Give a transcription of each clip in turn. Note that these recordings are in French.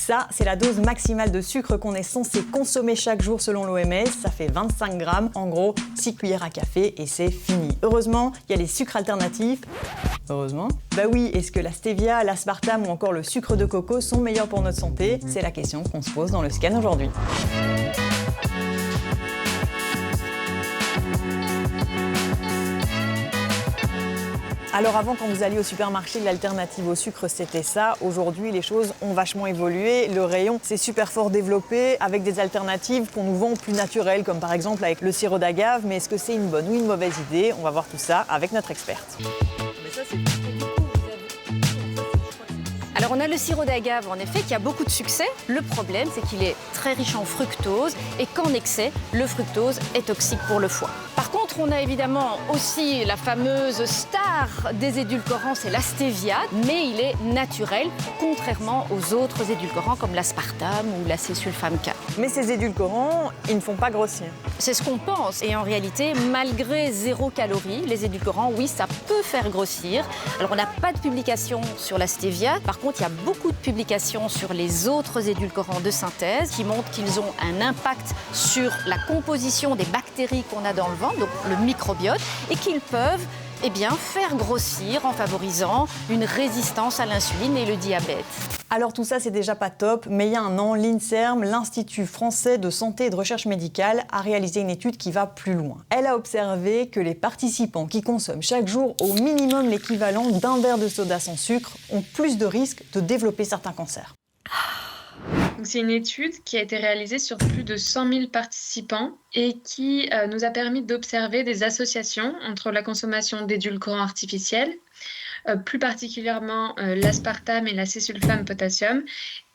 Ça, c'est la dose maximale de sucre qu'on est censé consommer chaque jour selon l'OMS. Ça fait 25 grammes, en gros 6 cuillères à café et c'est fini. Heureusement, il y a les sucres alternatifs. Heureusement. Bah oui, est-ce que la stevia, l'aspartame ou encore le sucre de coco sont meilleurs pour notre santé? C'est la question qu'on se pose dans le scan aujourd'hui. Alors avant, quand vous alliez au supermarché, l'alternative au sucre, c'était ça. Aujourd'hui, les choses ont vachement évolué. Le rayon s'est super fort développé avec des alternatives qu'on nous vend plus naturelles, comme par exemple avec le sirop d'agave. Mais est-ce que c'est une bonne ou une mauvaise idée? On va voir tout ça avec notre experte. Alors on a le sirop d'agave en effet qui a beaucoup de succès. Le problème c'est qu'il est très riche en fructose et qu'en excès, le fructose est toxique pour le foie. Par contre, on a évidemment aussi la fameuse star des édulcorants, c'est la stevia, mais il est naturel, contrairement aux autres édulcorants comme l'aspartame ou l'acésulfame K. Mais ces édulcorants, ils ne font pas grossir. C'est ce qu'on pense. Et en réalité, malgré 0 calories, les édulcorants, oui, ça peut faire grossir. Alors, on n'a pas de publication sur la stevia. Par contre, il y a beaucoup de publications sur les autres édulcorants de synthèse qui montrent qu'ils ont un impact sur la composition des bactéries qu'on a dans le ventre, donc le microbiote, et qu'ils peuvent faire grossir en favorisant une résistance à l'insuline et le diabète. Alors tout ça, c'est déjà pas top, mais il y a un an, l'INSERM, l'Institut français de santé et de recherche médicale, a réalisé une étude qui va plus loin. Elle a observé que les participants qui consomment chaque jour au minimum l'équivalent d'un verre de soda sans sucre ont plus de risques de développer certains cancers. C'est une étude qui a été réalisée sur plus de 100 000 participants et qui nous a permis d'observer des associations entre la consommation d'édulcorants artificiels, plus particulièrement l'aspartame et l'acésulfame potassium,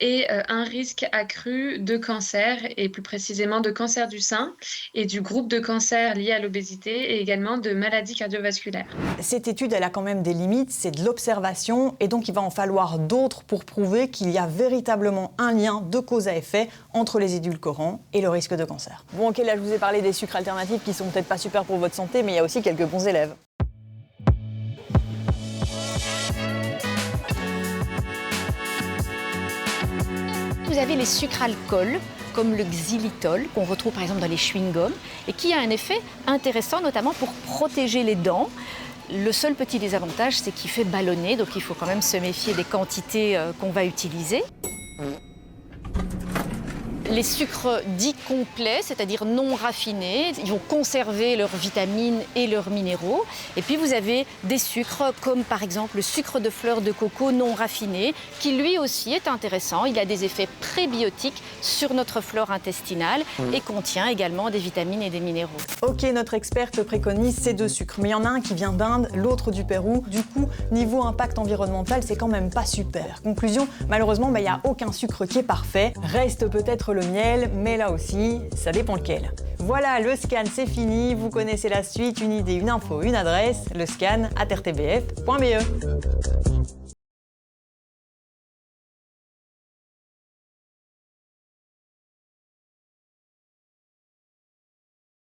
et un risque accru de cancer, et plus précisément de cancer du sein et du groupe de cancers liés à l'obésité et également de maladies cardiovasculaires. Cette étude, elle a quand même des limites, c'est de l'observation et donc il va en falloir d'autres pour prouver qu'il y a véritablement un lien de cause à effet entre les édulcorants et le risque de cancer. Bon ok, là je vous ai parlé des sucres alternatifs qui sont peut-être pas super pour votre santé, mais il y a aussi quelques bons élèves. Vous avez les sucres alcools, comme le xylitol, qu'on retrouve par exemple dans les chewing-gums, et qui a un effet intéressant, notamment pour protéger les dents. Le seul petit désavantage, c'est qu'il fait ballonner, donc il faut quand même se méfier des quantités qu'on va utiliser. Les sucres dits complets, c'est-à-dire non raffinés, ils vont conserver leurs vitamines et leurs minéraux. Et puis vous avez des sucres comme par exemple le sucre de fleur de coco non raffiné, qui lui aussi est intéressant. Il a des effets prébiotiques sur notre flore intestinale et contient également des vitamines et des minéraux. Ok, notre experte préconise ces deux sucres, mais il y en a un qui vient d'Inde, l'autre du Pérou. Du coup, niveau impact environnemental, c'est quand même pas super. Conclusion, malheureusement, il n'y a aucun sucre qui est parfait. Reste peut-être le miel, mais là aussi, ça dépend lequel. Voilà, le scan c'est fini, vous connaissez la suite, une idée, une info, une adresse, le scan @rtbf.be.